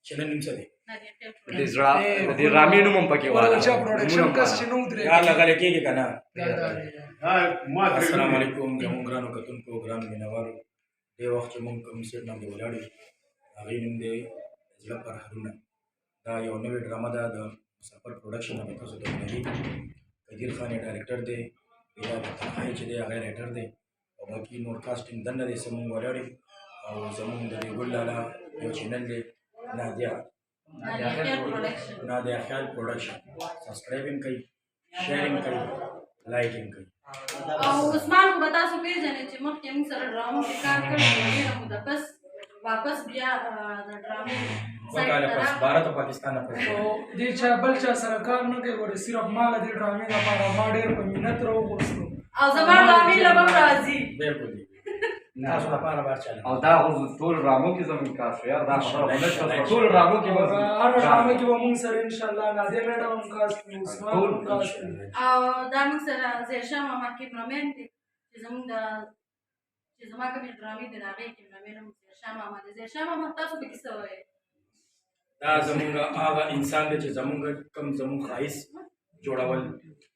چنن نیم څه دی د رامي نوم هم پکې والا کار لګل کېږي که نه. السلام علیکم زموږ ګرانو کتونکو ګرانو مینهوالو. دې وخت چې موږ کوم سیټ باندې ولاړ یو هغې نوم دی زړه پرهرونه. دا یو نوې ډرامه ده د مسافر پروډکشن نه تاسو ته وګورئ. قدیر خان یې ډایرکټر دی، بلال تنهایی چې دی هغه رایټر دی او باقي نور کاسټینګ دننه دی. څه موږ ولاړ یو او زموږ د دې ګل لالا یو چینل دی نادیه خیال پروډکشن. سبسکرایب هم کوي، شیر هم کوي، لایک هم کوي. او عثمان خو به تاسو پېژنئ چې مخکې موږ سره ډرامو کې کار کړی و، ډېره موده پس واپس بیا د ډرامې پس بھارت او پاکستان نه پس دې چا بل چا سره کار نه کوي. ګوره صرف ما له دې ډرامې لپاره ما ډېر په مینت راوغوښتو او زما ډرامې له به هم راځي. بلکل تاسو لپاره بار چاله او دا خو ټول ډرامو کې زموږ کار شو یار. دا خبره نشته ټول ډرامو کې به هر ډرامه کې به موږ سره انشاءالله نادیه میډم هم کار کوي، عثمان هم کار کوي. او دا موږ سره زیرشاه ماما کیمرامین دی چې زموږ د چې زما کومې ډرامې دي د هغې کیمرامین هم زیرشاه ماما دی. زیرشاه ماما تاسو پکې څه وایئ؟ دا زموږ هغه انسان دی چې زموږ کوم زموږ ښایست جوړول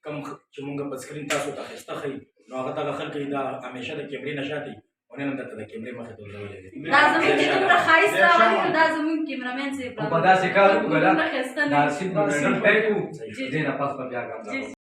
کوم چې موږ په سکرین تاسو ته ښایسته ښیي نو هغه ته خلک دا همیشه د کیمرې نه شاته او نن درته د کیمرې مخې ته ودرولې دي. دا زموږ چې دومره ښایست راولي نو دا زموږ کیمرامین صاحب په داسې کار وکړه دومره ښایسته نه ناسب نو ډېر پېکو دې نه پاس په بیا ګام